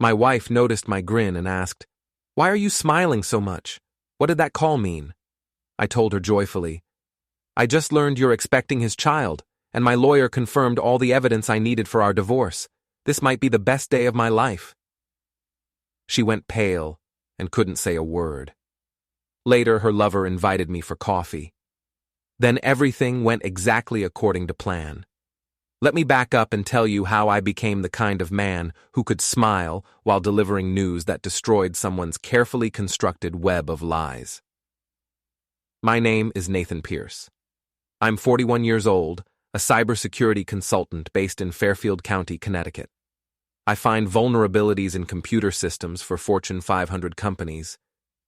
My wife noticed my grin and asked, "Why are you smiling so much? What did that call mean?" I told her joyfully, "I just learned you're expecting his child, and my lawyer confirmed all the evidence I needed for our divorce. This might be the best day of my life." She went pale and couldn't say a word. Later, her lover invited me for coffee. Then everything went exactly according to plan. Let me back up and tell you how I became the kind of man who could smile while delivering news that destroyed someone's carefully constructed web of lies. My name is Nathan Pierce. I'm 41 years old, a cybersecurity consultant based in Fairfield County, Connecticut. I find vulnerabilities in computer systems for Fortune 500 companies,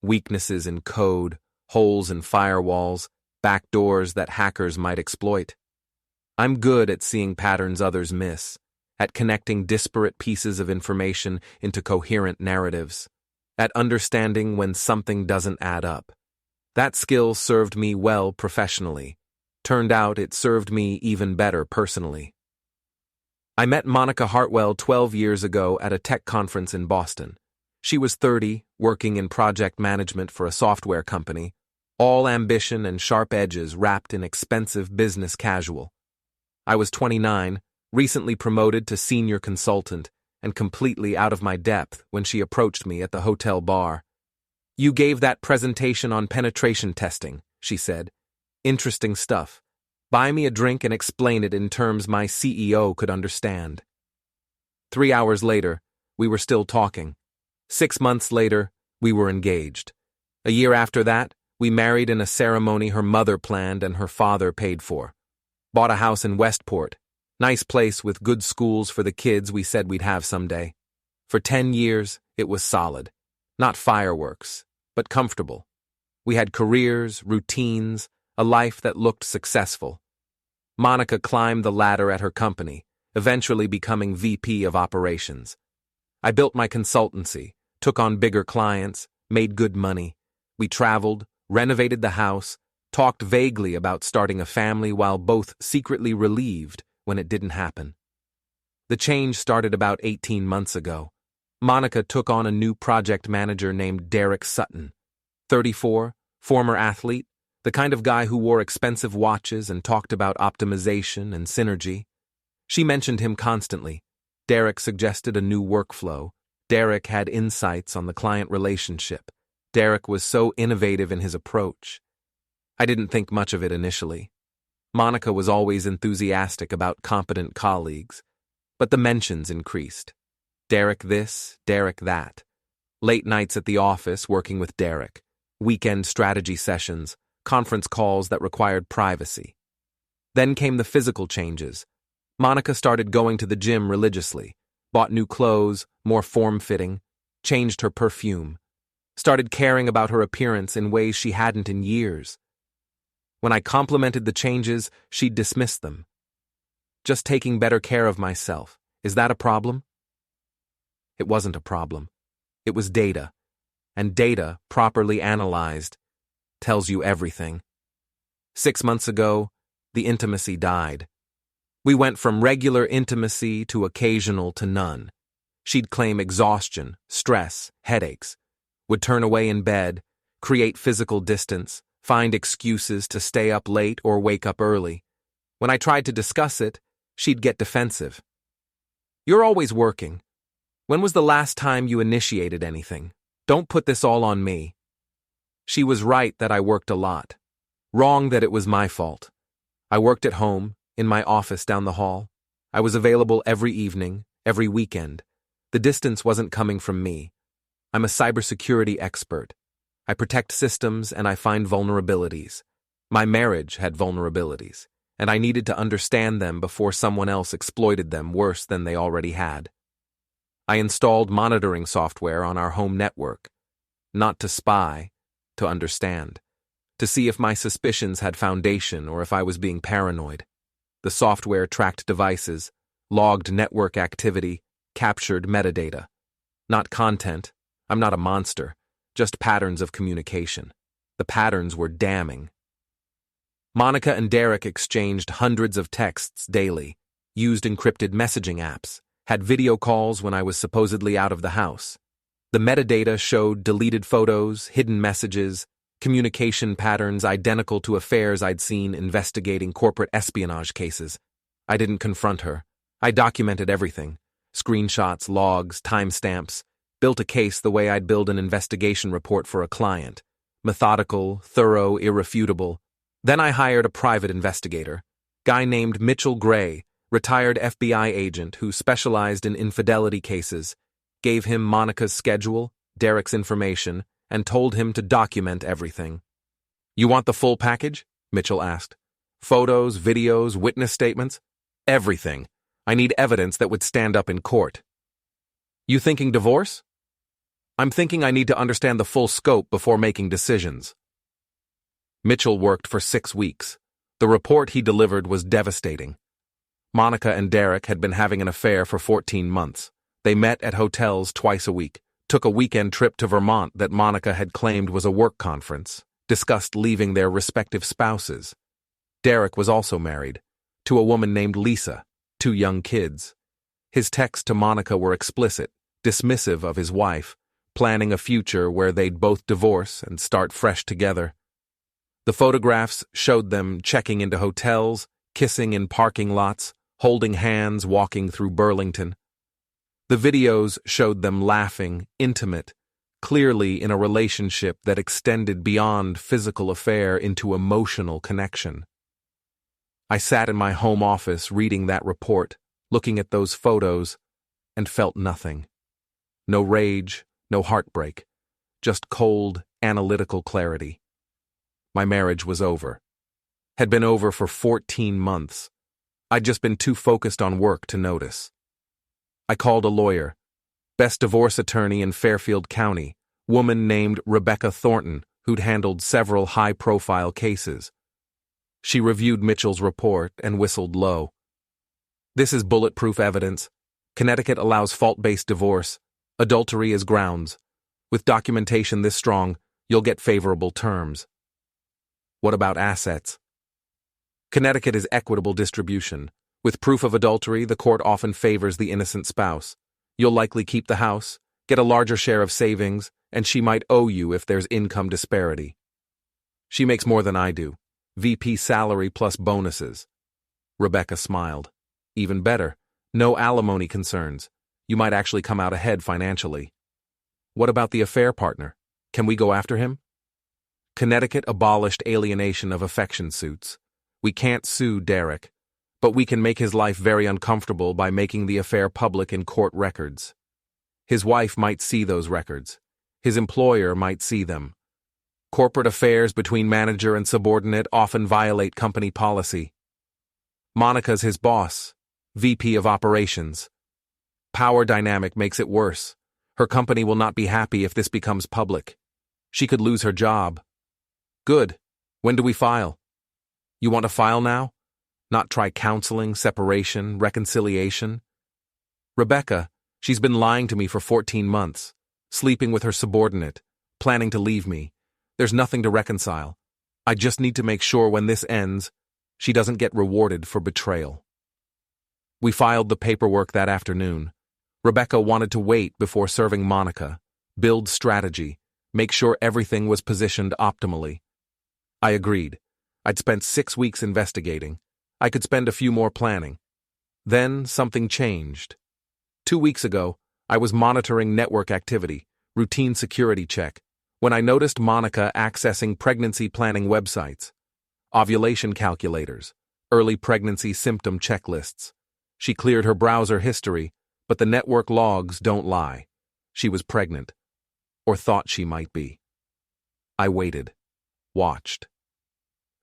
weaknesses in code, holes in firewalls, backdoors that hackers might exploit. I'm good at seeing patterns others miss, at connecting disparate pieces of information into coherent narratives, at understanding when something doesn't add up. That skill served me well professionally. Turned out it served me even better personally. I met Monica Hartwell 12 years ago at a tech conference in Boston. She was 30, working in project management for a software company, all ambition and sharp edges wrapped in expensive business casual. I was 29, recently promoted to senior consultant, and completely out of my depth when she approached me at the hotel bar. "You gave that presentation on penetration testing," she said. "Interesting stuff. Buy me a drink and explain it in terms my CEO could understand." 3 hours later, we were still talking. 6 months later, we were engaged. A year after that, we married in a ceremony her mother planned and her father paid for. Bought a house in Westport. Nice place with good schools for the kids we said we'd have someday. For 10 years, it was solid. Not fireworks, but comfortable. We had careers, routines, a life that looked successful. Monica climbed the ladder at her company, eventually becoming VP of operations. I built my consultancy, took on bigger clients, made good money. We traveled, renovated the house, talked vaguely about starting a family while both secretly relieved when it didn't happen. The change started about 18 months ago. Monica took on a new project manager named Derek Sutton. 34, former athlete, the kind of guy who wore expensive watches and talked about optimization and synergy. She mentioned him constantly. Derek suggested a new workflow. Derek had insights on the client relationship. Derek was so innovative in his approach. I didn't think much of it initially. Monica was always enthusiastic about competent colleagues, but the mentions increased. Derek this, Derek that. Late nights at the office working with Derek. Weekend strategy sessions, conference calls that required privacy. Then came the physical changes. Monica started going to the gym religiously, bought new clothes, more form-fitting, changed her perfume, started caring about her appearance in ways she hadn't in years. When I complimented the changes, she'd dismiss them. Just taking better care of myself. Is that a problem? It wasn't a problem. It was data. And data, properly analyzed, tells you everything. 6 months ago, the intimacy died. We went from regular intimacy to occasional to none. She'd claim exhaustion, stress, headaches, would turn away in bed, create physical distance, find excuses to stay up late or wake up early. When I tried to discuss it, she'd get defensive. "You're always working. When was the last time you initiated anything? Don't put this all on me." She was right that I worked a lot. Wrong that it was my fault. I worked at home, in my office down the hall. I was available every evening, every weekend. The distance wasn't coming from me. I'm a cybersecurity expert. I protect systems and I find vulnerabilities. My marriage had vulnerabilities, and I needed to understand them before someone else exploited them worse than they already had. I installed monitoring software on our home network, not to spy, to understand, to see if my suspicions had foundation or if I was being paranoid. The software tracked devices, logged network activity, captured metadata. Not content. I'm not a monster. Just patterns of communication. The patterns were damning. Monica and Derek exchanged hundreds of texts daily, used encrypted messaging apps, had video calls when I was supposedly out of the house. The metadata showed deleted photos, hidden messages, communication patterns identical to affairs I'd seen investigating corporate espionage cases. I didn't confront her. I documented everything. Screenshots, logs, timestamps. Built a case the way I'd build an investigation report for a client. Methodical, thorough, irrefutable. Then I hired a private investigator. Guy named Mitchell Gray, retired FBI agent who specialized in infidelity cases. Gave him Monica's schedule, Derek's information, and told him to document everything. "You want the full package?" Mitchell asked. "Photos, videos, witness statements? Everything. I need evidence that would stand up in court." "You thinking divorce?" "I'm thinking I need to understand the full scope before making decisions." Mitchell worked for 6 weeks. The report he delivered was devastating. Monica and Derek had been having an affair for 14 months. They met at hotels twice a week, took a weekend trip to Vermont that Monica had claimed was a work conference, discussed leaving their respective spouses. Derek was also married, to a woman named Lisa, 2 young kids. His texts to Monica were explicit, dismissive of his wife, planning a future where they'd both divorce and start fresh together. The photographs showed them checking into hotels, kissing in parking lots, holding hands walking through Burlington. The videos showed them laughing, intimate, clearly in a relationship that extended beyond physical affair into emotional connection. I sat in my home office reading that report, looking at those photos, and felt nothing. No rage, no heartbreak, just cold, analytical clarity. My marriage was over. Had been over for 14 months. I'd just been too focused on work to notice. I called a lawyer, best divorce attorney in Fairfield County, woman named Rebecca Thornton, who'd handled several high-profile cases. She reviewed Mitchell's report and whistled low. "This is bulletproof evidence. Connecticut allows fault-based divorce. Adultery is grounds. With documentation this strong, you'll get favorable terms." "What about assets?" "Connecticut is equitable distribution. With proof of adultery, the court often favors the innocent spouse. You'll likely keep the house, get a larger share of savings, and she might owe you if there's income disparity." "She makes more than I do. VP salary plus bonuses." Rebecca smiled. "Even better. No alimony concerns. You might actually come out ahead financially." "What about the affair partner? Can we go after him?" "Connecticut abolished alienation of affection suits. We can't sue Derek, but we can make his life very uncomfortable by making the affair public in court records. His wife might see those records. His employer might see them. Corporate affairs between manager and subordinate often violate company policy. Monica's his boss, VP of operations. Power dynamic makes it worse. Her company will not be happy if this becomes public. She could lose her job." "Good. When do we file?" "You want to file now? Not try counseling, separation, reconciliation?" "Rebecca, she's been lying to me for 14 months, sleeping with her subordinate, planning to leave me. There's nothing to reconcile. I just need to make sure when this ends, she doesn't get rewarded for betrayal." We filed the paperwork that afternoon. Rebecca wanted to wait before serving Monica, build strategy, make sure everything was positioned optimally. I agreed. I'd spent 6 weeks investigating. I could spend a few more planning. Then something changed. 2 weeks ago, I was monitoring network activity, routine security check, when I noticed Monica accessing pregnancy planning websites, ovulation calculators, early pregnancy symptom checklists. She cleared her browser history, but the network logs don't lie. She was pregnant, or thought she might be. I waited, watched.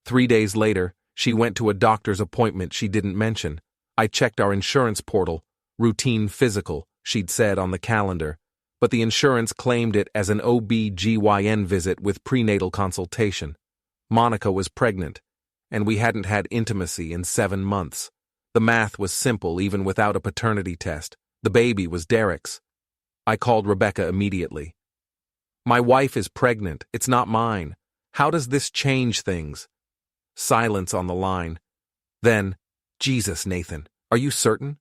3 days later, she went to a doctor's appointment she didn't mention. I checked our insurance portal, routine physical, she'd said on the calendar, but the insurance claimed it as an OB/GYN visit with prenatal consultation. Monica was pregnant, and we hadn't had intimacy in 7 months. The math was simple even without a paternity test. The baby was Derek's. I called Rebecca immediately. "My wife is pregnant. It's not mine. How does this change things?" Silence on the line. Then, "Jesus, Nathan, are you certain?"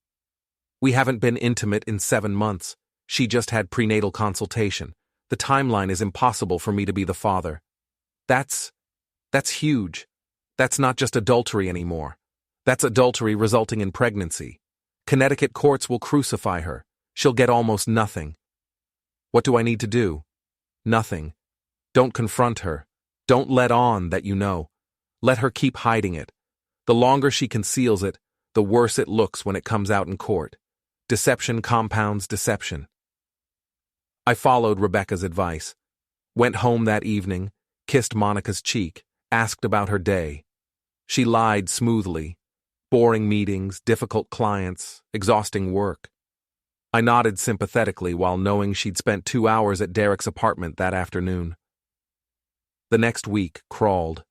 We haven't been intimate in 7 months. She just had prenatal consultation. The timeline is impossible for me to be the father. That's huge. That's not just adultery anymore. That's adultery resulting in pregnancy. Connecticut courts will crucify her. She'll get almost nothing. What do I need to do? Nothing. Don't confront her. Don't let on that you know. Let her keep hiding it. The longer she conceals it, the worse it looks when it comes out in court. Deception compounds deception. I followed Rebecca's advice. Went home that evening, kissed Monica's cheek, asked about her day. She lied smoothly. Boring meetings, difficult clients, exhausting work. I nodded sympathetically while knowing she'd spent 2 hours at Derek's apartment that afternoon. The next week crawled.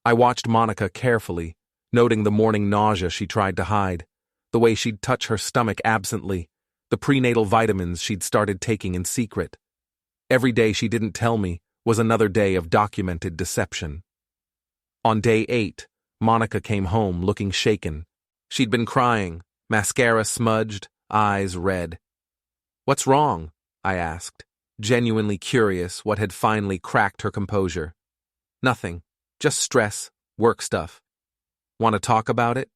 I watched Monica carefully, noting the morning nausea she tried to hide, the way she'd touch her stomach absently, the prenatal vitamins she'd started taking in secret. Every day she didn't tell me was another day of documented deception. On day 8, Monica came home looking shaken. She'd been crying, mascara smudged, eyes red. "What's wrong?" I asked, genuinely curious what had finally cracked her composure. "Nothing, just stress, work stuff." "Want to talk about it?"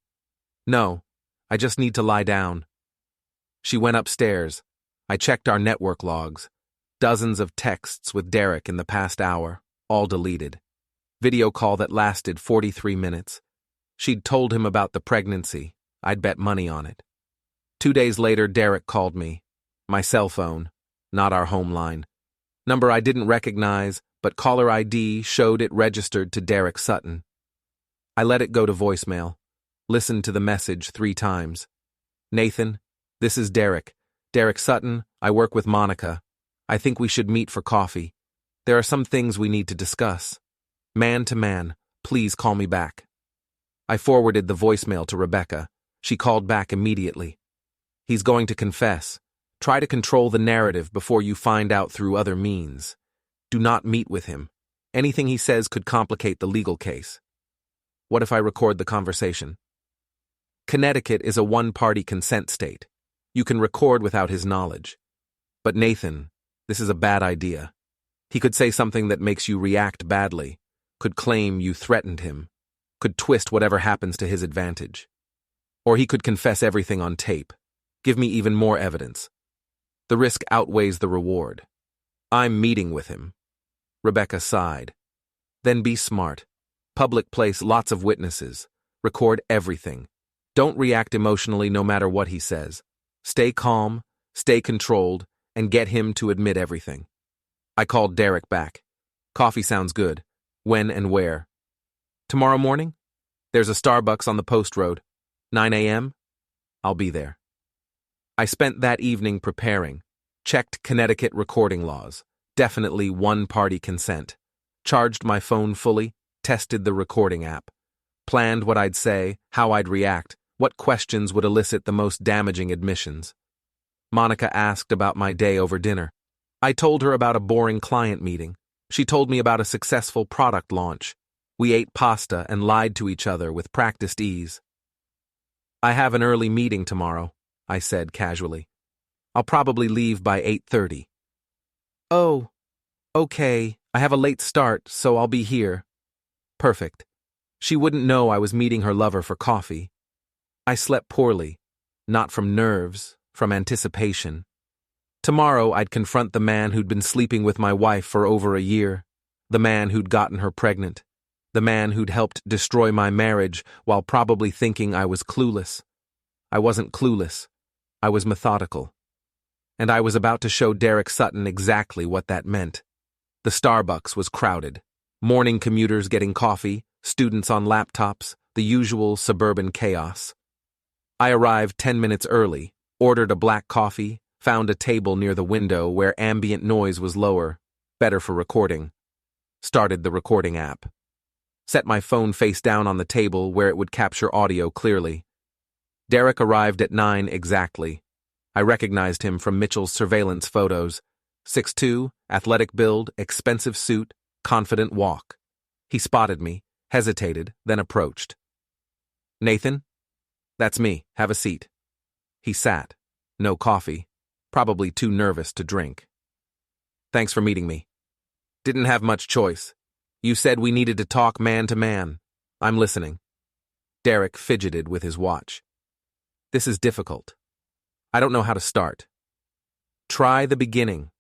"No, I just need to lie down." She went upstairs. I checked our network logs. Dozens of texts with Derek in the past hour, all deleted. Video call that lasted 43 minutes. She'd told him about the pregnancy. I'd bet money on it. 2 days later, Derek called me. My cell phone, not our home line. Number I didn't recognize, but caller ID showed it registered to Derek Sutton. I let it go to voicemail. Listened to the message 3 times. "Nathan, this is Derek. Derek Sutton, I work with Monica. I think we should meet for coffee. There are some things we need to discuss. Man to man, please call me back." I forwarded the voicemail to Rebecca. She called back immediately. "He's going to confess. Try to control the narrative before you find out through other means. Do not meet with him. Anything he says could complicate the legal case." "What if I record the conversation?" Connecticut is a one-party consent state. You can record without his knowledge. But Nathan, this is a bad idea. He could say something that makes you react badly, could claim you threatened him, could twist whatever happens to his advantage. Or he could confess everything on tape. Give me even more evidence. The risk outweighs the reward. I'm meeting with him. Rebecca sighed. Then be smart. Public place, lots of witnesses. Record everything. Don't react emotionally no matter what he says. Stay calm, stay controlled, and get him to admit everything. I called Derek back. "Coffee sounds good. When and where?" "Tomorrow morning? There's a Starbucks on the Post Road. 9 a.m.? I'll be there." I spent that evening preparing. Checked Connecticut recording laws. Definitely one-party consent. Charged my phone fully. Tested the recording app. Planned what I'd say, how I'd react, what questions would elicit the most damaging admissions. Monica asked about my day over dinner. I told her about a boring client meeting. She told me about a successful product launch. We ate pasta and lied to each other with practiced ease. "I have an early meeting tomorrow," I said casually. "I'll probably leave by 8:30. "Oh, okay, I have a late start, so I'll be here." Perfect. She wouldn't know I was meeting her lover for coffee. I slept poorly, not from nerves, from anticipation. Tomorrow I'd confront the man who'd been sleeping with my wife for over a year, the man who'd gotten her pregnant, the man who'd helped destroy my marriage while probably thinking I was clueless. I wasn't clueless. I was methodical. And I was about to show Derek Sutton exactly what that meant. The Starbucks was crowded. Morning commuters getting coffee, students on laptops, the usual suburban chaos. I arrived 10 minutes early, ordered a black coffee, found a table near the window where ambient noise was lower, better for recording. Started the recording app. Set my phone face down on the table where it would capture audio clearly. Derek arrived at 9 exactly. I recognized him from Mitchell's surveillance photos. 6'2", athletic build, expensive suit, confident walk. He spotted me, hesitated, then approached. "Nathan?" "That's me. Have a seat." He sat. No coffee. Probably too nervous to drink. Thanks for meeting me. Didn't have much choice. You said we needed to talk man to man. I'm listening. Derek fidgeted with his watch. This is difficult. I don't know how to start. Try the beginning.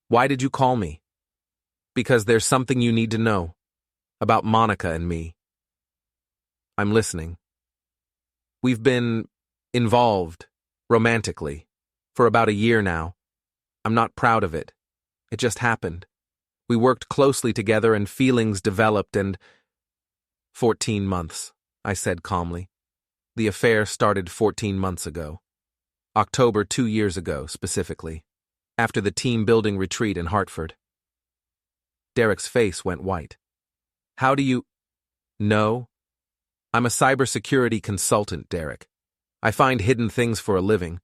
Why did you call me? Because there's something you need to know. About Monica and me. I'm listening. We've been involved, romantically, for about a year now. I'm not proud of it. It just happened. We worked closely together and feelings developed and... 14 months, I said calmly. The affair started 14 months ago. October 2 years ago, specifically. After the team-building retreat in Hartford. Derek's face went white. How do you... know? I'm a cybersecurity consultant, Derek. I find hidden things for a living.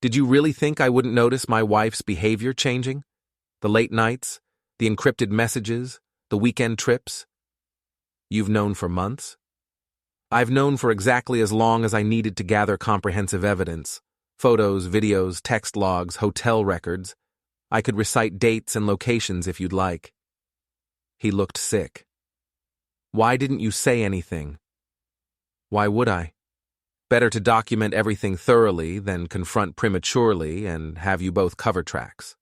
Did you really think I wouldn't notice my wife's behavior changing? The late nights, the encrypted messages, the weekend trips? You've known for months? I've known for exactly as long as I needed to gather comprehensive evidence. Photos, videos, text logs, hotel records. I could recite dates and locations if you'd like. He looked sick. Why didn't you say anything? Why would I? Better to document everything thoroughly than confront prematurely and have you both cover tracks.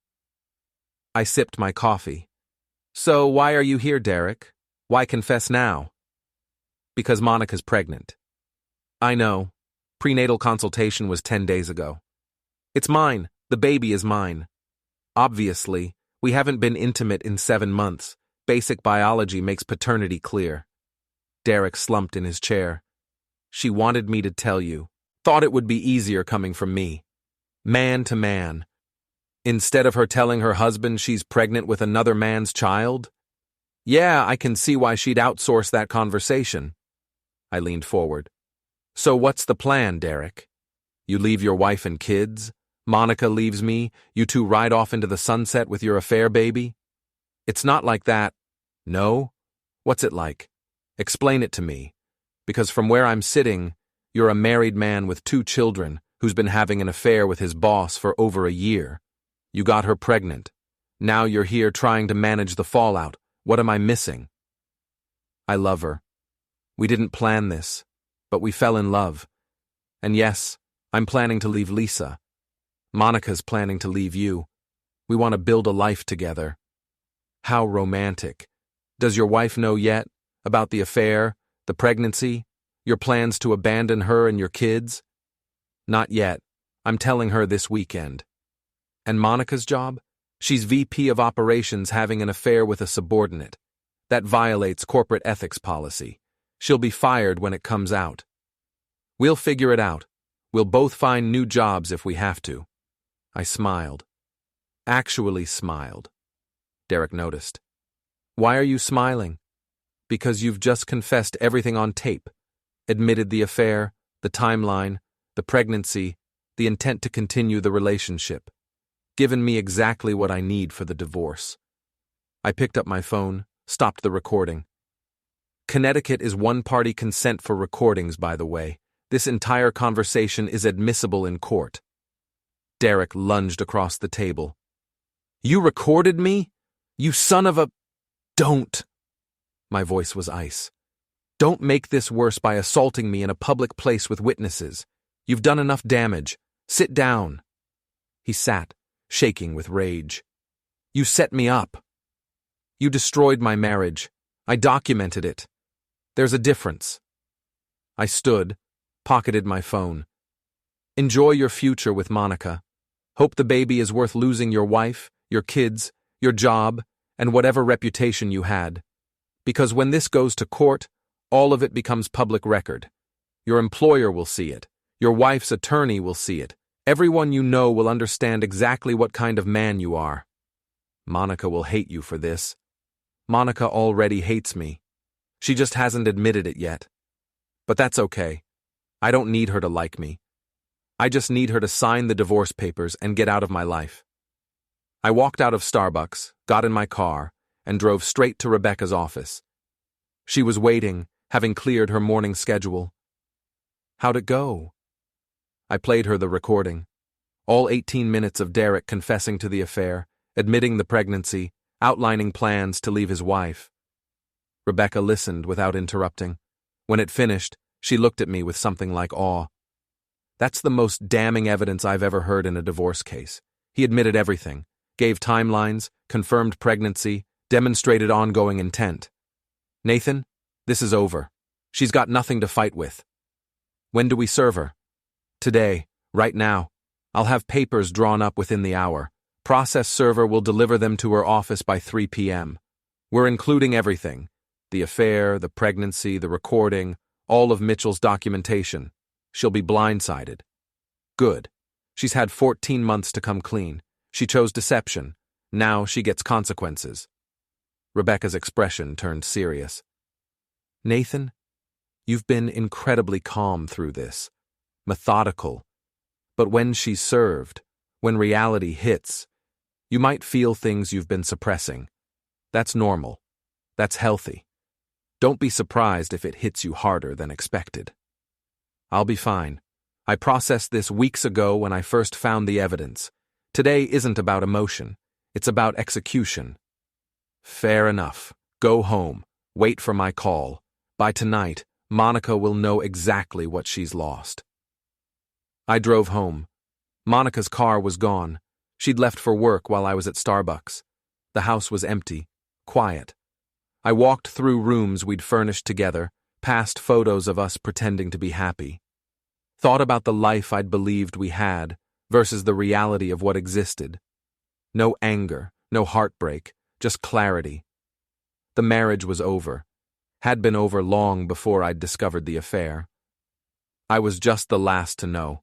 I sipped my coffee. So why are you here, Derek? Why confess now? Because Monica's pregnant. I know. Prenatal consultation was 10 days ago. It's mine. The baby is mine. Obviously, we haven't been intimate in 7 months. Basic biology makes paternity clear. Derek slumped in his chair. She wanted me to tell you. Thought it would be easier coming from me. Man to man. Instead of her telling her husband she's pregnant with another man's child? Yeah, I can see why she'd outsource that conversation. I leaned forward. So what's the plan, Derek? You leave your wife and kids? Monica leaves me? You two ride off into the sunset with your affair baby? It's not like that. No? What's it like? Explain it to me. Because from where I'm sitting, you're a married man with 2 children who's been having an affair with his boss for over a year. You got her pregnant. Now you're here trying to manage the fallout. What am I missing? I love her. We didn't plan this, but we fell in love. And yes, I'm planning to leave Lisa. Monica's planning to leave you. We want to build a life together. How romantic. Does your wife know yet about the affair, the pregnancy, your plans to abandon her and your kids? Not yet. I'm telling her this weekend. And Monica's job? She's VP of operations having an affair with a subordinate. That violates corporate ethics policy. She'll be fired when it comes out. We'll figure it out. We'll both find new jobs if we have to. I smiled. Actually smiled. Derek noticed. Why are you smiling? Because you've just confessed everything on tape. Admitted the affair, the timeline, the pregnancy, the intent to continue the relationship. Given me exactly what I need for the divorce. I picked up my phone, stopped the recording. Connecticut is one-party consent for recordings, by the way. This entire conversation is admissible in court. Derek lunged across the table. You recorded me? You son of a... Don't. My voice was ice. Don't make this worse by assaulting me in a public place with witnesses. You've done enough damage. Sit down. He sat, shaking with rage. You set me up. You destroyed my marriage. I documented it. There's a difference. I stood, pocketed my phone. Enjoy your future with Monica. Hope the baby is worth losing your wife, your kids, your job, and whatever reputation you had. Because when this goes to court, all of it becomes public record. Your employer will see it. Your wife's attorney will see it. Everyone you know will understand exactly what kind of man you are. Monica will hate you for this. Monica already hates me. She just hasn't admitted it yet. But that's okay. I don't need her to like me. I just need her to sign the divorce papers and get out of my life. I walked out of Starbucks, got in my car, and drove straight to Rebecca's office. She was waiting, having cleared her morning schedule. How'd it go? I played her the recording. All 18 minutes of Derek confessing to the affair, admitting the pregnancy, outlining plans to leave his wife. Rebecca listened without interrupting. When it finished, she looked at me with something like awe. That's the most damning evidence I've ever heard in a divorce case. He admitted everything, gave timelines, confirmed pregnancy, demonstrated ongoing intent. Nathan, this is over. She's got nothing to fight with. When do we serve her? Today, right now. I'll have papers drawn up within the hour. Process server will deliver them to her office by 3 p.m. We're including everything. The affair, the pregnancy, the recording, all of Mitchell's documentation. She'll be blindsided. Good. She's had 14 months to come clean. She chose deception. Now she gets consequences. Rebecca's expression turned serious. Nathan, you've been incredibly calm through this. Methodical. But when she's served, when reality hits, you might feel things you've been suppressing. That's normal. That's healthy. Don't be surprised if it hits you harder than expected. I'll be fine. I processed this weeks ago when I first found the evidence. Today isn't about emotion. It's about execution. Fair enough. Go home. Wait for my call. By tonight, Monica will know exactly what she's lost. I drove home. Monica's car was gone. She'd left for work while I was at Starbucks. The house was empty, quiet. I walked through rooms we'd furnished together, past photos of us pretending to be happy. Thought about the life I'd believed we had versus the reality of what existed. No anger, no heartbreak, just clarity. The marriage was over. Had been over long before I'd discovered the affair. I was just the last to know.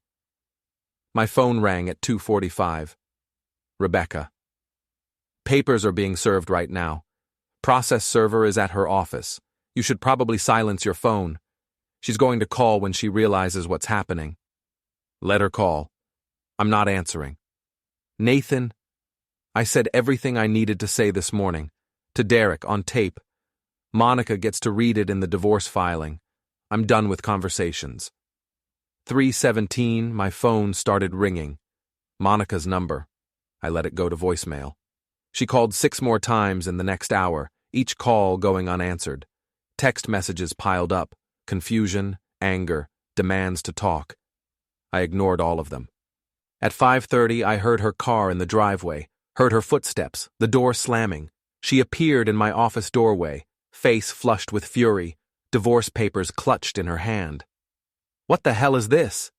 My phone rang at 2:45. Rebecca. Papers are being served right now. Process server is at her office. You should probably silence your phone. She's going to call when she realizes what's happening. Let her call. I'm not answering. Nathan, I said everything I needed to say this morning. To Derek, on tape. Monica gets to read it in the divorce filing. I'm done with conversations. 3:17, my phone started ringing. Monica's number. I let it go to voicemail. She called 6 more times in the next hour, each call going unanswered. Text messages piled up, confusion, anger, demands to talk. I ignored all of them. At 5:30, I heard her car in the driveway, heard her footsteps, the door slamming. She appeared in my office doorway, face flushed with fury, divorce papers clutched in her hand. What the hell is this?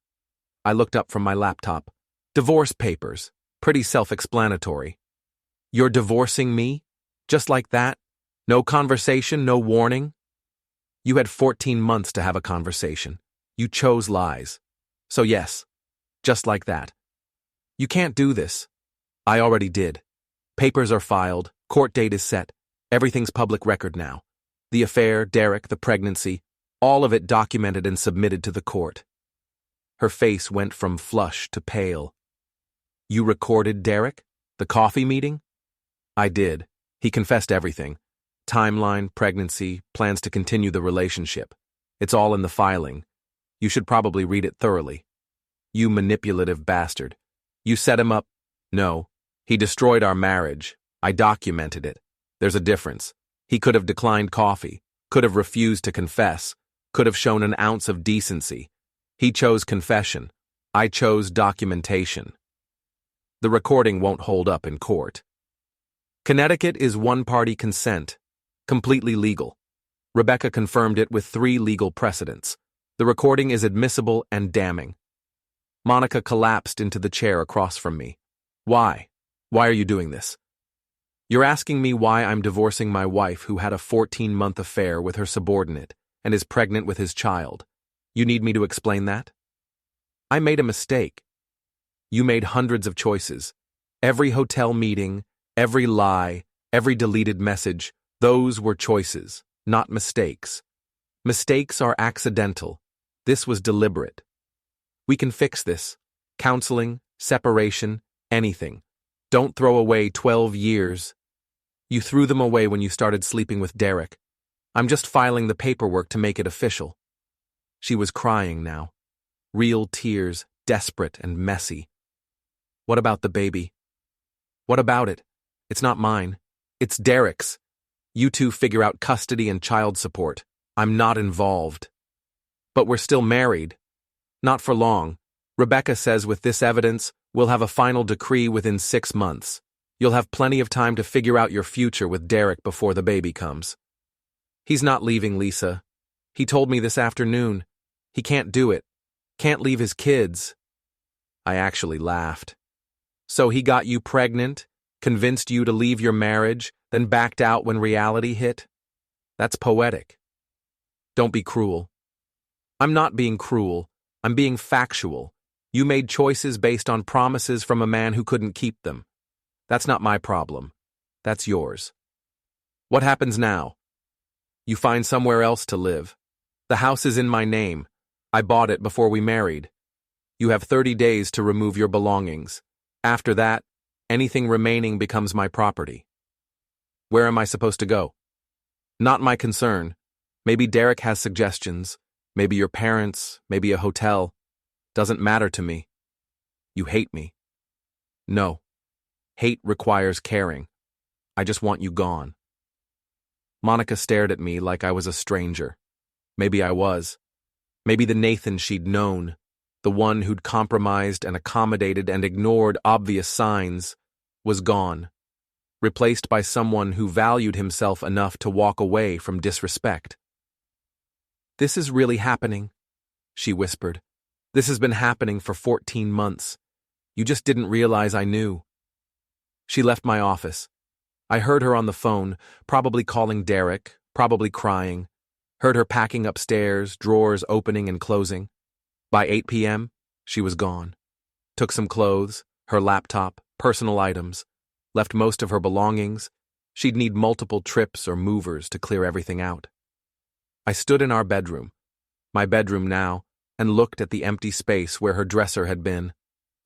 I looked up from my laptop. Divorce papers. Pretty self-explanatory. You're divorcing me? Just like that? No conversation, no warning? You had 14 months to have a conversation. You chose lies. So yes, just like that. You can't do this. I already did. Papers are filed, court date is set, everything's public record now. The affair, Derek, the pregnancy, all of it documented and submitted to the court. Her face went from flush to pale. You recorded Derek? The coffee meeting? I did. He confessed everything. Timeline, pregnancy, plans to continue the relationship. It's all in the filing. You should probably read it thoroughly. You manipulative bastard. You set him up. No. He destroyed our marriage. I documented it. There's a difference. He could have declined coffee, could have refused to confess, could have shown an ounce of decency. He chose confession. I chose documentation. The recording won't hold up in court. Connecticut is one-party consent, completely legal. Rebecca confirmed it with 3 legal precedents. The recording is admissible and damning. Monica collapsed into the chair across from me. Why? Why are you doing this? You're asking me why I'm divorcing my wife who had a 14-month affair with her subordinate and is pregnant with his child. You need me to explain that? I made a mistake. You made hundreds of choices. Every hotel meeting, every lie, every deleted message, those were choices, not mistakes. Mistakes are accidental. This was deliberate. We can fix this. Counseling, separation, anything. Don't throw away 12 years. You threw them away when you started sleeping with Derek. I'm just filing the paperwork to make it official. She was crying now. Real tears, desperate and messy. What about the baby? What about it? It's not mine. It's Derek's. You two figure out custody and child support. I'm not involved. But we're still married. Not for long. Rebecca says with this evidence, we'll have a final decree within 6 months. You'll have plenty of time to figure out your future with Derek before the baby comes. He's not leaving, Lisa. He told me this afternoon. He can't do it. Can't leave his kids. I actually laughed. So he got you pregnant, convinced you to leave your marriage, then backed out when reality hit? That's poetic. Don't be cruel. I'm not being cruel. I'm being factual. You made choices based on promises from a man who couldn't keep them. That's not my problem. That's yours. What happens now? You find somewhere else to live. The house is in my name. I bought it before we married. You have 30 days to remove your belongings. After that, anything remaining becomes my property. Where am I supposed to go? Not my concern. Maybe Derek has suggestions. Maybe your parents, maybe a hotel. Doesn't matter to me. You hate me. No. Hate requires caring. I just want you gone. Monica stared at me like I was a stranger. Maybe I was. Maybe the Nathan she'd known, the one who'd compromised and accommodated and ignored obvious signs, was gone, replaced by someone who valued himself enough to walk away from disrespect. This is really happening, she whispered. This has been happening for 14 months. You just didn't realize I knew. She left my office. I heard her on the phone, probably calling Derek, probably crying. Heard her packing upstairs, drawers opening and closing. By 8 p.m., she was gone. Took some clothes, her laptop, personal items, left most of her belongings. She'd need multiple trips or movers to clear everything out. I stood in our bedroom, my bedroom now, and looked at the empty space where her dresser had been.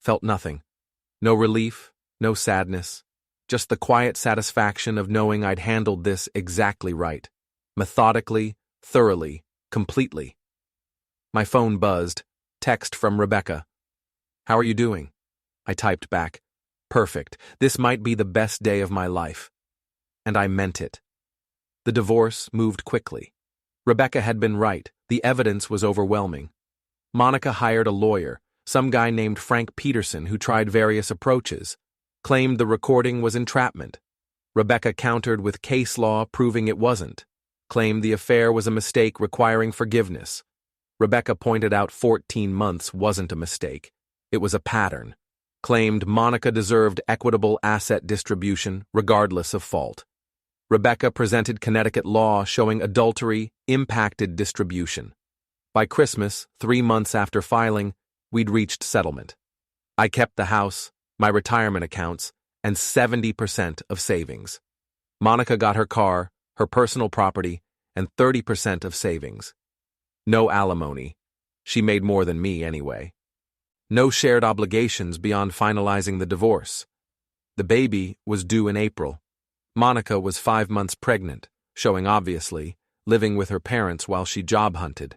Felt nothing. No relief, no sadness, just the quiet satisfaction of knowing I'd handled this exactly right. Methodically, thoroughly, completely. My phone buzzed. Text from Rebecca. How are you doing? I typed back. Perfect. This might be the best day of my life. And I meant it. The divorce moved quickly. Rebecca had been right. The evidence was overwhelming. Monica hired a lawyer, some guy named Frank Peterson, who tried various approaches, claimed the recording was entrapment. Rebecca countered with case law proving it wasn't, claimed the affair was a mistake requiring forgiveness. Rebecca pointed out 14 months wasn't a mistake. It was a pattern. Claimed Monica deserved equitable asset distribution regardless of fault. Rebecca presented Connecticut law showing adultery impacted distribution. By Christmas, 3 months after filing, we'd reached settlement. I kept the house, my retirement accounts, and 70% of savings. Monica got her car, her personal property, and 30% of savings. No alimony. She made more than me anyway. No shared obligations beyond finalizing the divorce. The baby was due in April. Monica was 5 months pregnant, showing obviously, living with her parents while she job hunted.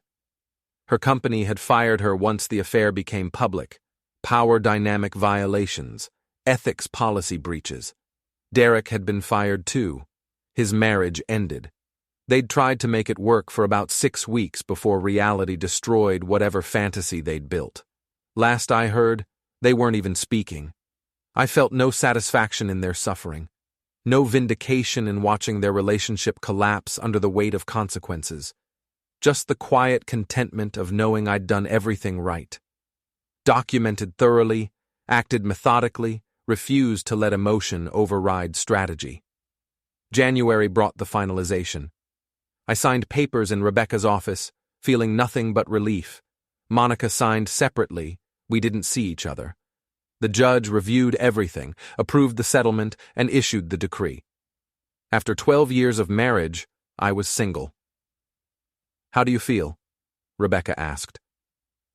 Her company had fired her once the affair became public. Power dynamic violations, ethics policy breaches. Derek had been fired too. His marriage ended. They'd tried to make it work for about 6 weeks before reality destroyed whatever fantasy they'd built. Last I heard, they weren't even speaking. I felt no satisfaction in their suffering, no vindication in watching their relationship collapse under the weight of consequences. Just the quiet contentment of knowing I'd done everything right. Documented thoroughly, acted methodically, refused to let emotion override strategy. January brought the finalization. I signed papers in Rebecca's office, feeling nothing but relief. Monica signed separately. We didn't see each other. The judge reviewed everything, approved the settlement, and issued the decree. After 12 years of marriage, I was single. How do you feel? Rebecca asked.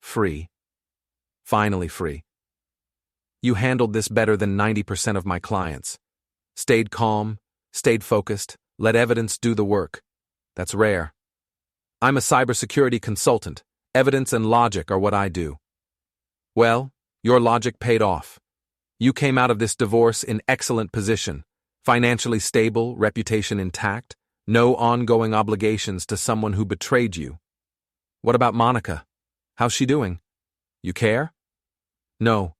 Free. Finally free. You handled this better than 90% of my clients. Stayed calm, stayed focused, let evidence do the work. That's rare. I'm a cybersecurity consultant. Evidence and logic are what I do. Well, your logic paid off. You came out of this divorce in excellent position, financially stable, reputation intact, no ongoing obligations to someone who betrayed you. What about Monica? How's she doing? You care? No,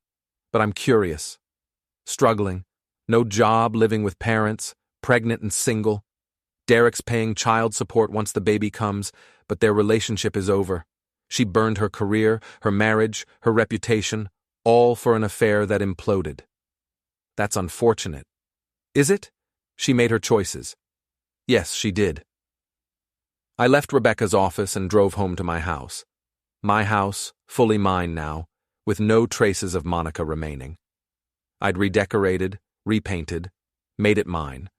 but I'm curious. Struggling, no job, living with parents, pregnant and single. Derek's paying child support once the baby comes, but their relationship is over. She burned her career, her marriage, her reputation, all for an affair that imploded. That's unfortunate. Is it? She made her choices. Yes, she did. I left Rebecca's office and drove home to my house. My house, fully mine now, with no traces of Monica remaining. I'd redecorated, repainted, made it mine,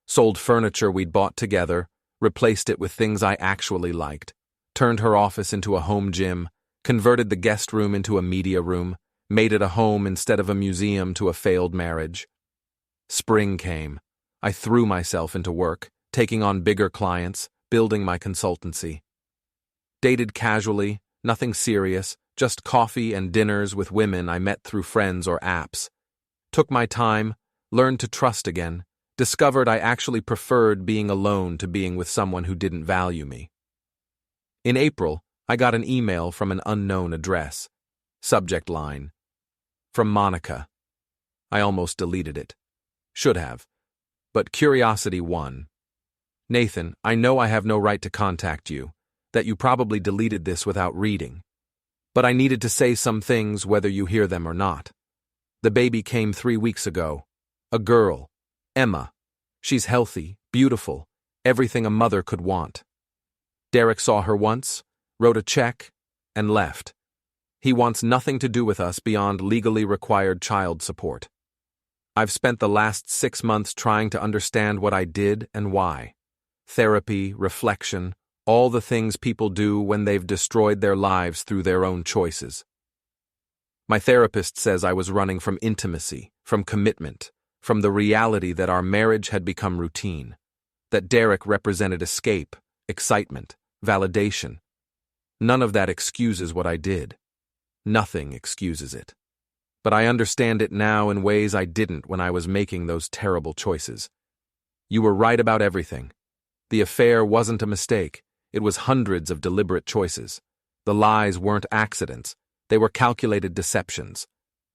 sold furniture we'd bought together, replaced it with things I actually liked, turned her office into a home gym, converted the guest room into a media room, made it a home instead of a museum to a failed marriage. Spring came. I threw myself into work, taking on bigger clients, building my consultancy. Dated casually, nothing serious, just coffee and dinners with women I met through friends or apps. Took my time, learned to trust again, discovered I actually preferred being alone to being with someone who didn't value me. In April, I got an email from an unknown address. Subject line: from Monica. I almost deleted it. Should have. But curiosity won. Nathan, I know I have no right to contact you, that you probably deleted this without reading. But I needed to say some things whether you hear them or not. The baby came 3 weeks ago. A girl. Emma. She's healthy, beautiful, everything a mother could want. Derek saw her once, wrote a check, and left. He wants nothing to do with us beyond legally required child support. I've spent the last 6 months trying to understand what I did and why. Therapy, reflection, all the things people do when they've destroyed their lives through their own choices. My therapist says I was running from intimacy, from commitment, from the reality that our marriage had become routine, that Derek represented escape, excitement, validation. None of that excuses what I did. Nothing excuses it. But I understand it now in ways I didn't when I was making those terrible choices. You were right about everything. The affair wasn't a mistake. It was hundreds of deliberate choices. The lies weren't accidents. They were calculated deceptions.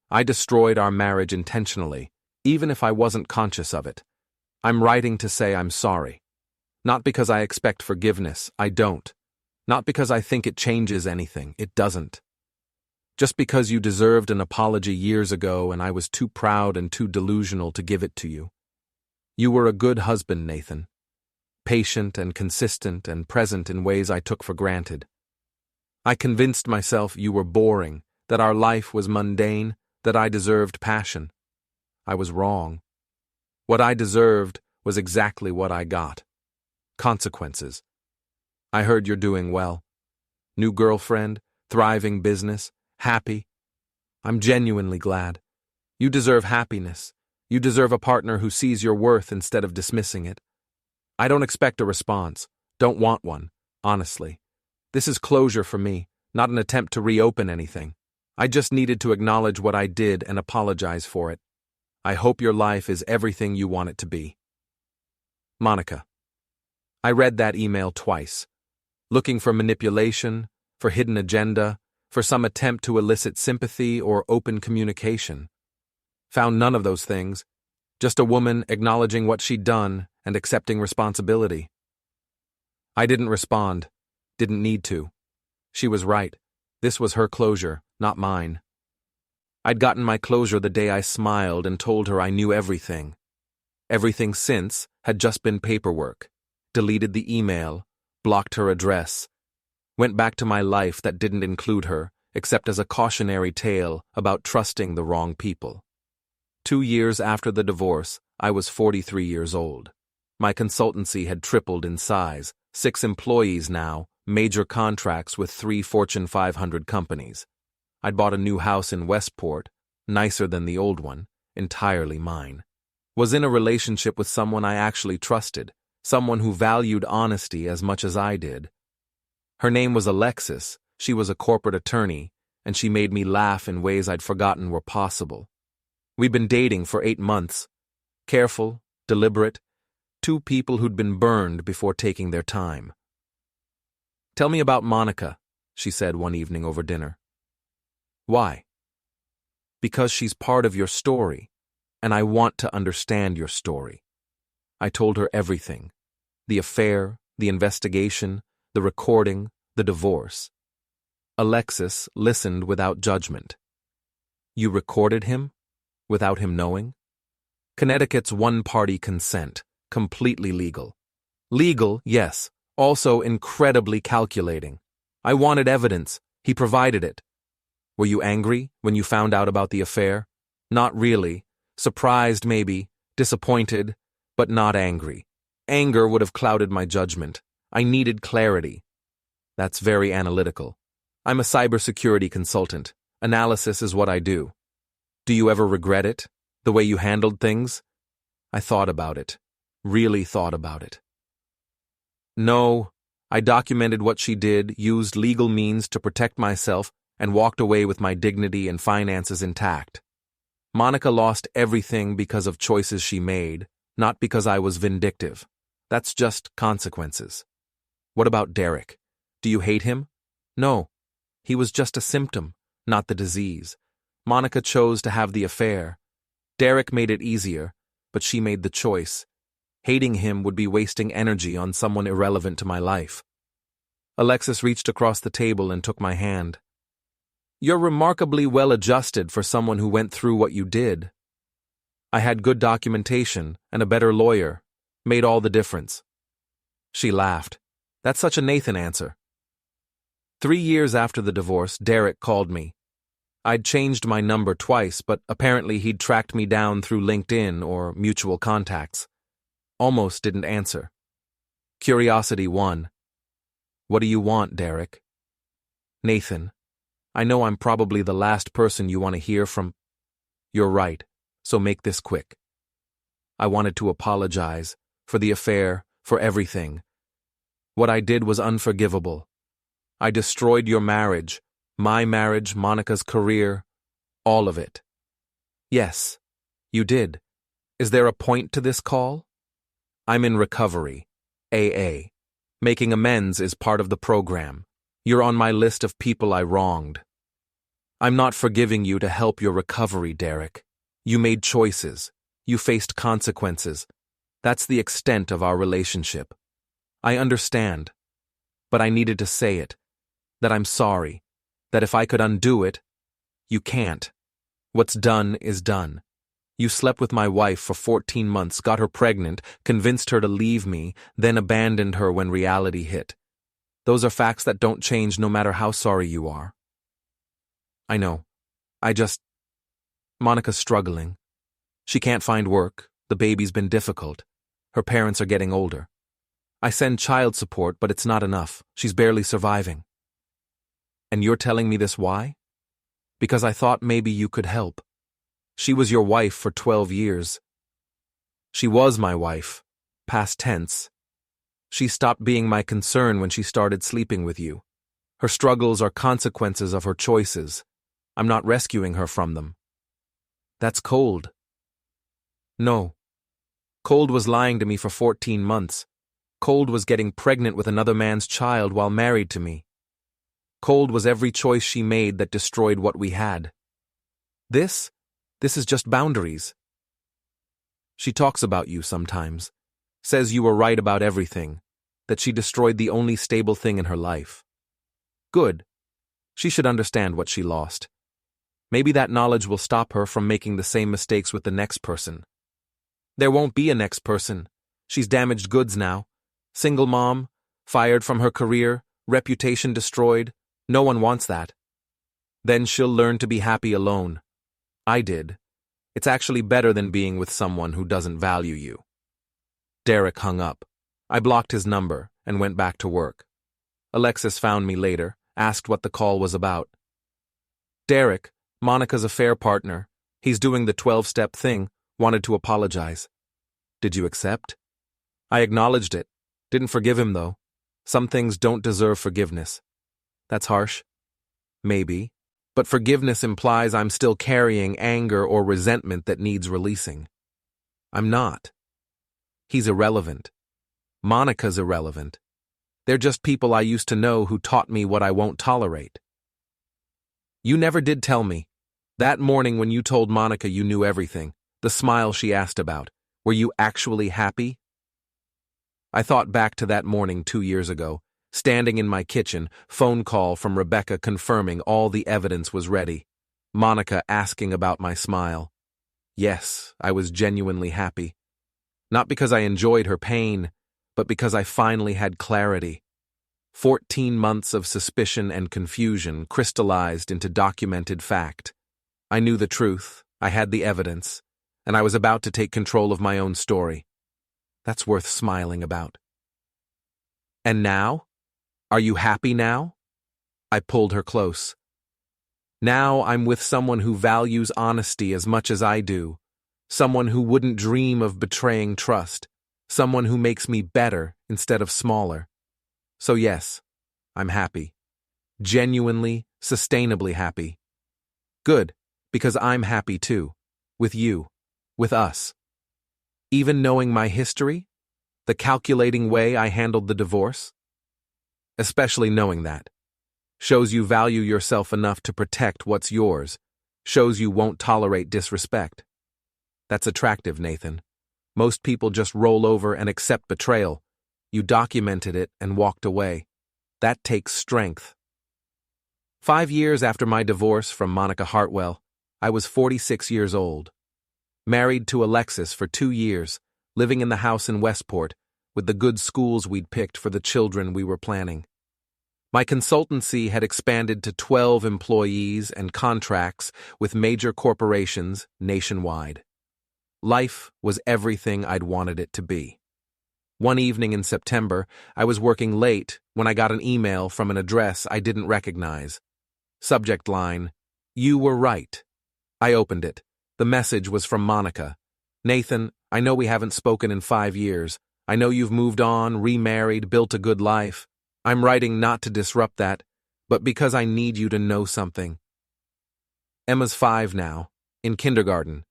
I destroyed our marriage intentionally, even if I wasn't conscious of it. I'm writing to say I'm sorry. Not because I expect forgiveness, I don't. Not because I think it changes anything, it doesn't. Just because you deserved an apology years ago and I was too proud and too delusional to give it to you. You were a good husband, Nathan. Patient and consistent and present in ways I took for granted. I convinced myself you were boring, that our life was mundane, that I deserved passion. I was wrong. What I deserved was exactly what I got. Consequences. I heard you're doing well. New girlfriend, thriving business, happy. I'm genuinely glad. You deserve happiness. You deserve a partner who sees your worth instead of dismissing it. I don't expect a response. Don't want one, honestly. This is closure for me, not an attempt to reopen anything. I just needed to acknowledge what I did and apologize for it. I hope your life is everything you want it to be. Monica. I read that email twice. Looking for manipulation, for hidden agenda, for some attempt to elicit sympathy or open communication. Found none of those things. Just a woman acknowledging what she'd done and accepting responsibility. I didn't respond. Didn't need to. She was right. This was her closure, not mine. I'd gotten my closure the day I smiled and told her I knew everything. Everything since had just been paperwork. Deleted the email, blocked her address, went back to my life that didn't include her, except as a cautionary tale about trusting the wrong people. 2 years after the divorce, I was 43 years old. My consultancy had tripled in size, 6 employees now, major contracts with 3 Fortune 500 companies. I'd bought a new house in Westport, nicer than the old one, entirely mine. Was in a relationship with someone I actually trusted, someone who valued honesty as much as I did. Her name was Alexis, she was a corporate attorney, and she made me laugh in ways I'd forgotten were possible. We'd been dating for 8 months. Careful, deliberate, two people who'd been burned before taking their time. "Tell me about Monica," she said one evening over dinner. "Why?" "Because she's part of your story, and I want to understand your story." I told her everything. The affair, the investigation, the recording, the divorce. Alexis listened without judgment. "You recorded him? Without him knowing?" "Connecticut's one-party consent, completely legal." "Legal, yes, also incredibly calculating. I wanted evidence. He provided it." "Were you angry when you found out about the affair?" "Not really. Surprised, maybe. Disappointed, but not angry. Anger would have clouded my judgment. I needed clarity." "That's very analytical. I'm a cybersecurity consultant. Analysis is what I do." "Do you ever regret it? The way you handled things?" I thought about it. Really thought about it. "No, I documented what she did, used legal means to protect myself, and walked away with my dignity and finances intact. Monica lost everything because of choices she made, not because I was vindictive. That's just consequences." "What about Derek? Do you hate him?" "No. He was just a symptom, not the disease. Monica chose to have the affair. Derek made it easier, but she made the choice. Hating him would be wasting energy on someone irrelevant to my life." Alexis reached across the table and took my hand. "You're remarkably well-adjusted for someone who went through what you did." "I had good documentation and a better lawyer. Made all the difference." She laughed. "That's such a Nathan answer." 3 years after the divorce, Derek called me. I'd changed my number twice, but apparently he'd tracked me down through LinkedIn or mutual contacts. Almost didn't answer. Curiosity won. "What do you want, Derek?" "Nathan, I know I'm probably the last person you want to hear from." "You're right, so make this quick." I wanted to apologize, for the affair, for everything. What I did was unforgivable. I destroyed your marriage, my marriage, Monica's career, all of it. "Yes, you did. Is there a point to this call?" "I'm in recovery. AA. Making amends is part of the program. You're on my list of people I wronged." "I'm not forgiving you to help your recovery, Derek. You made choices. You faced consequences. That's the extent of our relationship. I understand. But I needed to say it. That I'm sorry. That if I could undo it, you can't. What's done is done. You slept with my wife for 14 months, got her pregnant, convinced her to leave me, then abandoned her when reality hit. Those are facts that don't change no matter how sorry you are." "I know. Monica's struggling. She can't find work. The baby's been difficult. Her parents are getting older. I send child support, but it's not enough. She's barely surviving." "And you're telling me this why?" "Because I thought maybe you could help. She was your wife for 12 years. She was my wife. Past tense. She stopped being my concern when she started sleeping with you. Her struggles are consequences of her choices. I'm not rescuing her from them." "That's cold." "No. Cold was lying to me for 14 months. Cold was getting pregnant with another man's child while married to me. Cold was every choice she made that destroyed what we had. This is just boundaries." "She talks about you sometimes. Says you were right about everything. That she destroyed the only stable thing in her life." "Good. She should understand what she lost. Maybe that knowledge will stop her from making the same mistakes with the next person." "There won't be a next person. She's damaged goods now. Single mom, fired from her career, reputation destroyed. No one wants that. Then she'll learn to be happy alone. I did. It's actually better than being with someone who doesn't value you." Derek hung up. I blocked his number and went back to work. Alexis found me later, asked what the call was about. "Derek, Monica's affair partner, he's doing the 12-step thing, wanted to apologize." "Did you accept?" "I acknowledged it. Didn't forgive him, though. Some things don't deserve forgiveness." "That's harsh." "Maybe. But forgiveness implies I'm still carrying anger or resentment that needs releasing. I'm not. He's irrelevant. Monica's irrelevant. They're just people I used to know who taught me what I won't tolerate. You never did tell me. That morning when you told Monica you knew everything, the smile she asked about, were you actually happy? I thought back to that morning 2 years ago, standing in my kitchen, phone call from Rebecca confirming all the evidence was ready. Monica asking about my smile. Yes, I was genuinely happy. Not because I enjoyed her pain, but because I finally had clarity. 14 months of suspicion and confusion crystallized into documented fact. I knew the truth, I had the evidence, and I was about to take control of my own story. That's worth smiling about. And now? Are you happy now? I pulled her close. Now I'm with someone who values honesty as much as I do, someone who wouldn't dream of betraying trust, someone who makes me better instead of smaller. So yes, I'm happy. Genuinely, sustainably happy. Good, because I'm happy too. With you. With us. Even knowing my history? The calculating way I handled the divorce? Especially knowing that. Shows you value yourself enough to protect what's yours. Shows you won't tolerate disrespect. That's attractive, Nathan. Most people just roll over and accept betrayal. You documented it and walked away. That takes strength. 5 years after my divorce from Monica Hartwell, I was 46 years old. Married to Alexis for 2 years, living in the house in Westport, with the good schools we'd picked for the children we were planning. My consultancy had expanded to 12 employees and contracts with major corporations nationwide. Life was everything I'd wanted it to be. One evening in September, I was working late when I got an email from an address I didn't recognize. Subject line, "You were right." I opened it. The message was from Monica. "Nathan, I know we haven't spoken in 5 years. I know you've moved on, remarried, built a good life. I'm writing not to disrupt that, but because I need you to know something. Emma's 5 now, in kindergarten.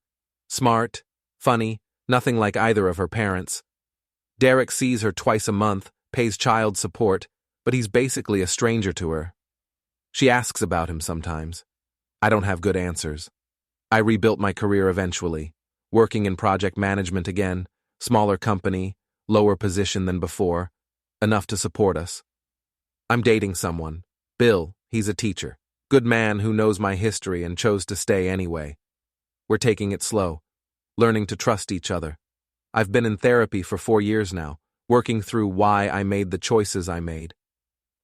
Smart, funny, nothing like either of her parents. Derek sees her twice a month, pays child support, but he's basically a stranger to her. She asks about him sometimes. I don't have good answers. I rebuilt my career eventually, working in project management again, smaller company, lower position than before, enough to support us. I'm dating someone. Bill, he's a teacher. Good man who knows my history and chose to stay anyway. We're taking it slow, learning to trust each other. I've been in therapy for 4 years now, working through why I made the choices I made.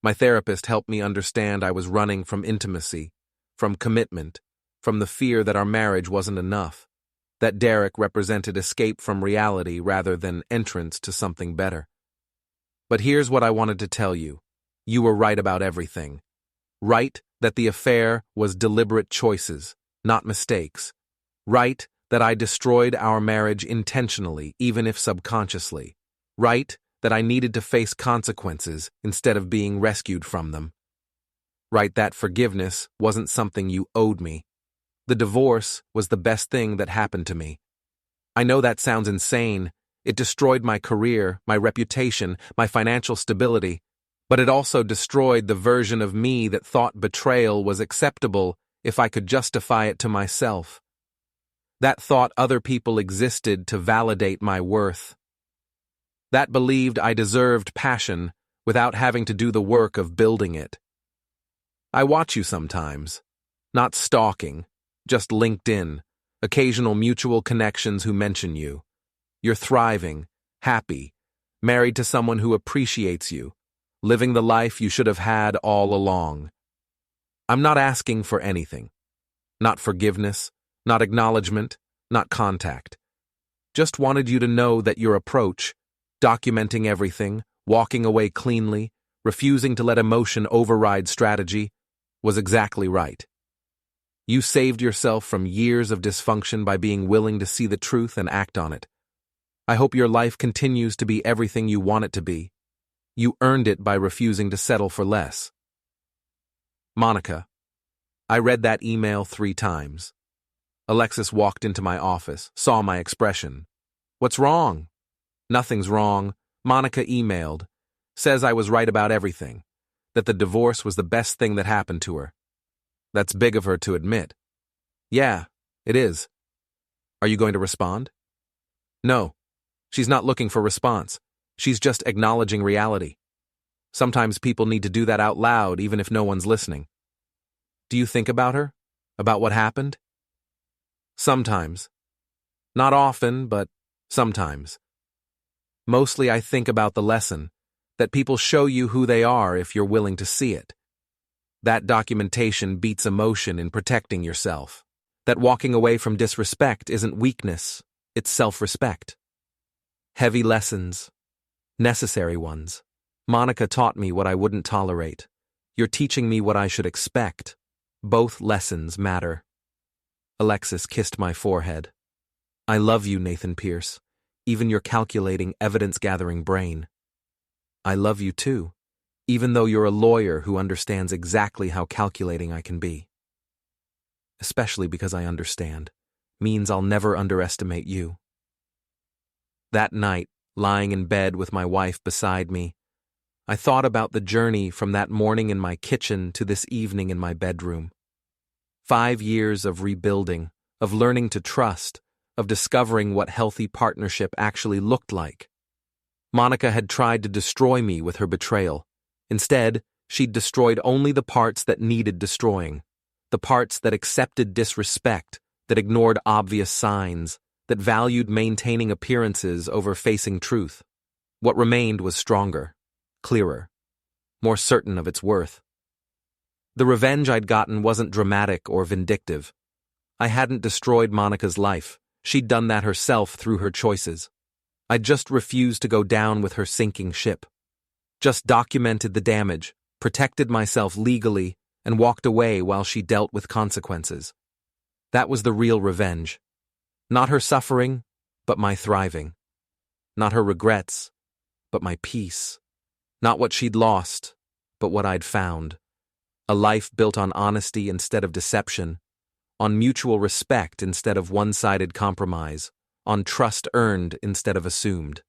My therapist helped me understand I was running from intimacy, from commitment, from the fear that our marriage wasn't enough, that Derek represented escape from reality rather than entrance to something better. But here's what I wanted to tell you. You were right about everything. Right that the affair was deliberate choices, not mistakes. Right that I destroyed our marriage intentionally, even if subconsciously. Right that I needed to face consequences instead of being rescued from them. Right that forgiveness wasn't something you owed me. The divorce was the best thing that happened to me. I know that sounds insane. It destroyed my career, my reputation, my financial stability, but it also destroyed the version of me that thought betrayal was acceptable if I could justify it to myself. That thought other people existed to validate my worth. That believed I deserved passion without having to do the work of building it. I watch you sometimes. Not stalking, just LinkedIn, occasional mutual connections who mention you. You're thriving, happy, married to someone who appreciates you, living the life you should have had all along. I'm not asking for anything. Not forgiveness, not acknowledgement, not contact. Just wanted you to know that your approach, documenting everything, walking away cleanly, refusing to let emotion override strategy, was exactly right. You saved yourself from years of dysfunction by being willing to see the truth and act on it. I hope your life continues to be everything you want it to be. You earned it by refusing to settle for less. Monica. I read that email 3 times. Alexis walked into my office, saw my expression. What's wrong? Nothing's wrong. Monica emailed. Says I was right about everything. That the divorce was the best thing that happened to her. That's big of her to admit. Yeah, it is. Are you going to respond? No. She's not looking for response. She's just acknowledging reality. Sometimes people need to do that out loud, even if no one's listening. Do you think about her? About what happened? Sometimes. Not often, but sometimes. Mostly I think about the lesson, that people show you who they are if you're willing to see it. That documentation beats emotion in protecting yourself. That walking away from disrespect isn't weakness, it's self-respect. Heavy lessons. Necessary ones. Monica taught me what I wouldn't tolerate. You're teaching me what I should expect. Both lessons matter. Alexis kissed my forehead. I love you, Nathan Pierce, even your calculating, evidence-gathering brain. I love you too, even though you're a lawyer who understands exactly how calculating I can be. Especially because I understand, means I'll never underestimate you. That night, lying in bed with my wife beside me, I thought about the journey from that morning in my kitchen to this evening in my bedroom. 5 years of rebuilding, of learning to trust, of discovering what healthy partnership actually looked like. Monica had tried to destroy me with her betrayal. Instead, she'd destroyed only the parts that needed destroying, the parts that accepted disrespect, that ignored obvious signs, that valued maintaining appearances over facing truth. What remained was stronger, clearer, more certain of its worth. The revenge I'd gotten wasn't dramatic or vindictive. I hadn't destroyed Monica's life. She'd done that herself through her choices. I'd just refused to go down with her sinking ship. Just documented the damage, protected myself legally, and walked away while she dealt with consequences. That was the real revenge. Not her suffering, but my thriving. Not her regrets, but my peace. Not what she'd lost, but what I'd found. A life built on honesty instead of deception, on mutual respect instead of one-sided compromise, on trust earned instead of assumed.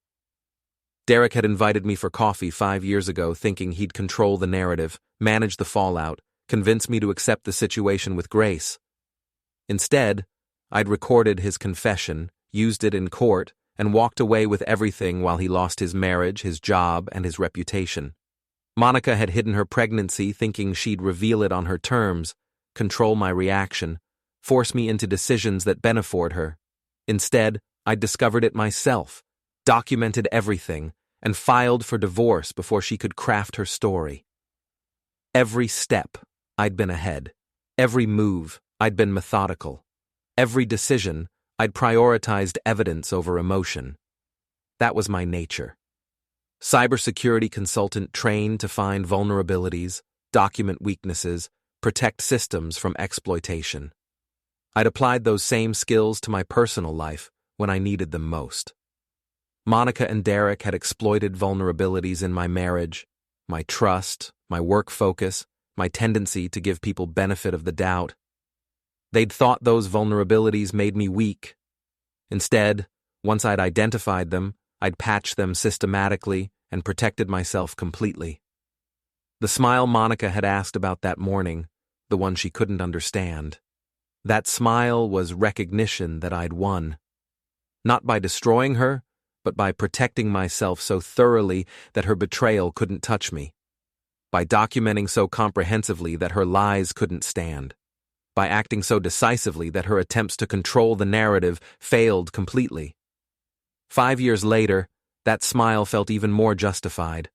Derek had invited me for coffee 5 years ago, thinking he'd control the narrative, manage the fallout, convince me to accept the situation with grace. Instead, I'd recorded his confession, used it in court, and walked away with everything while he lost his marriage, his job, and his reputation. Monica had hidden her pregnancy, thinking she'd reveal it on her terms, control my reaction, force me into decisions that benefited her. Instead, I'd discovered it myself, documented everything, and filed for divorce before she could craft her story. Every step, I'd been ahead. Every move, I'd been methodical. Every decision, I'd prioritized evidence over emotion. That was my nature. Cybersecurity consultant trained to find vulnerabilities, document weaknesses, protect systems from exploitation. I'd applied those same skills to my personal life when I needed them most. Monica and Derek had exploited vulnerabilities in my marriage, my trust, my work focus, my tendency to give people benefit of the doubt. They'd thought those vulnerabilities made me weak. Instead, once I'd identified them, I'd patched them systematically and protected myself completely. The smile Monica had asked about that morning, the one she couldn't understand. That smile was recognition that I'd won. Not by destroying her, but by protecting myself so thoroughly that her betrayal couldn't touch me. By documenting so comprehensively that her lies couldn't stand. By acting so decisively that her attempts to control the narrative failed completely. 5 years later, that smile felt even more justified.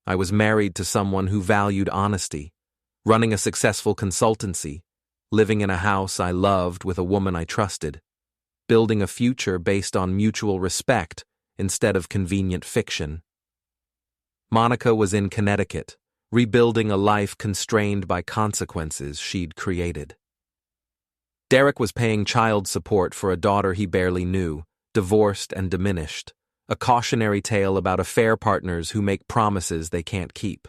I was married to someone who valued honesty, running a successful consultancy, living in a house I loved with a woman I trusted, building a future based on mutual respect instead of convenient fiction. Monica was in Connecticut, rebuilding a life constrained by consequences she'd created. Derek was paying child support for a daughter he barely knew, divorced and diminished, a cautionary tale about affair partners who make promises they can't keep.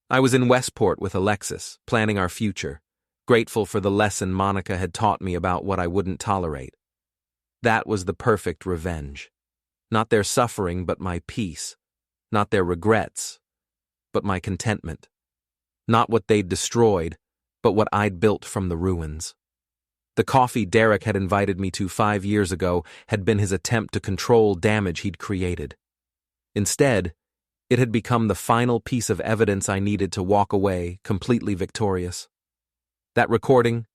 I was in Westport with Alexis, planning our future, grateful for the lesson Monica had taught me about what I wouldn't tolerate. That was the perfect revenge. Not their suffering, but my peace. Not their regrets, but my contentment. Not what they'd destroyed, but what I'd built from the ruins. The coffee Derek had invited me to 5 years ago had been his attempt to control damage he'd created. Instead, it had become the final piece of evidence I needed to walk away completely victorious. That recording,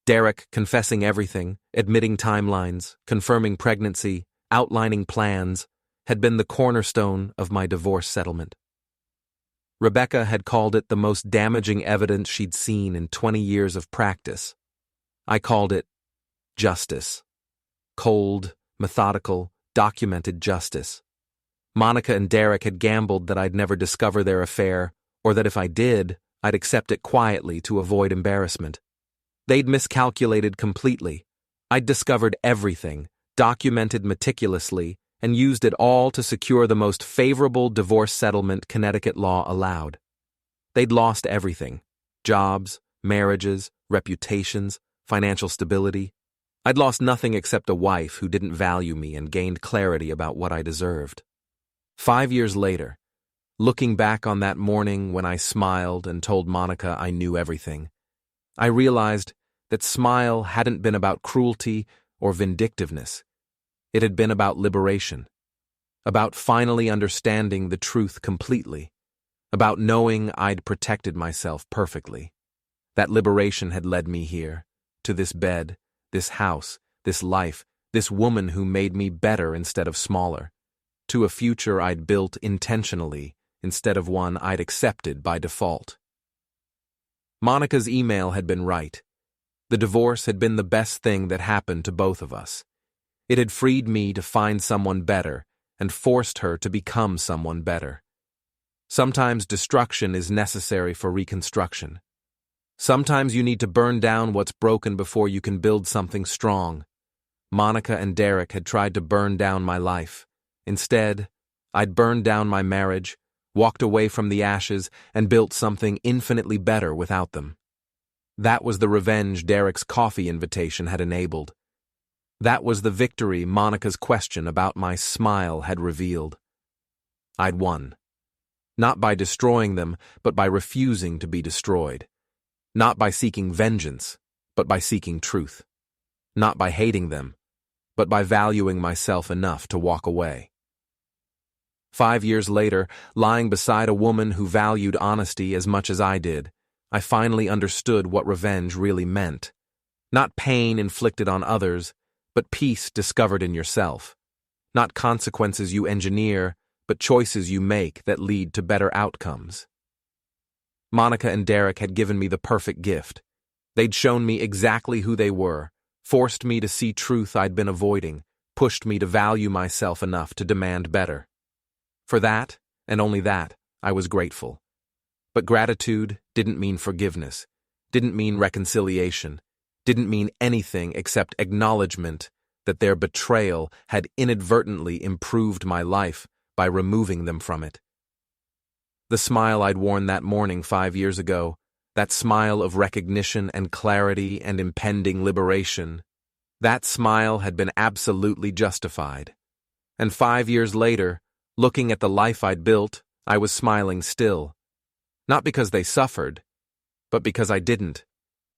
Derek confessing everything, admitting timelines, confirming pregnancy, outlining plans, had been the cornerstone of my divorce settlement. Rebecca had called it the most damaging evidence she'd seen in 20 years of practice. I called it justice. Cold, methodical, documented justice. Monica and Derek had gambled that I'd never discover their affair, or that if I did, I'd accept it quietly to avoid embarrassment. They'd miscalculated completely. I'd discovered everything, documented meticulously, and used it all to secure the most favorable divorce settlement Connecticut law allowed. They'd lost everything: jobs, marriages, reputations, financial stability. I'd lost nothing except a wife who didn't value me and gained clarity about what I deserved. 5 years later, looking back on that morning when I smiled and told Monica I knew everything, I realized that smile hadn't been about cruelty or vindictiveness. It had been about liberation, about finally understanding the truth completely, about knowing I'd protected myself perfectly. That liberation had led me here, to this bed, this house, this life, this woman who made me better instead of smaller, to a future I'd built intentionally instead of one I'd accepted by default. Monica's email had been right. The divorce had been the best thing that happened to both of us. It had freed me to find someone better and forced her to become someone better. Sometimes destruction is necessary for reconstruction. Sometimes you need to burn down what's broken before you can build something strong. Monica and Derek had tried to burn down my life. Instead, I'd burned down my marriage, walked away from the ashes, and built something infinitely better without them. That was the revenge Derek's coffee invitation had enabled. That was the victory Monica's question about my smile had revealed. I'd won. Not by destroying them, but by refusing to be destroyed. Not by seeking vengeance, but by seeking truth. Not by hating them, but by valuing myself enough to walk away. 5 years later, lying beside a woman who valued honesty as much as I did, I finally understood what revenge really meant. Not pain inflicted on others, but peace discovered in yourself. Not consequences you engineer, but choices you make that lead to better outcomes. Monica and Derek had given me the perfect gift. They'd shown me exactly who they were, forced me to see truth I'd been avoiding, pushed me to value myself enough to demand better. For that, and only that, I was grateful. But gratitude didn't mean forgiveness, didn't mean reconciliation, didn't mean anything except acknowledgement that their betrayal had inadvertently improved my life by removing them from it. The smile I'd worn that morning 5 years ago, that smile of recognition and clarity and impending liberation, that smile had been absolutely justified. And 5 years later, looking at the life I'd built, I was smiling still. Not because they suffered, but because I didn't.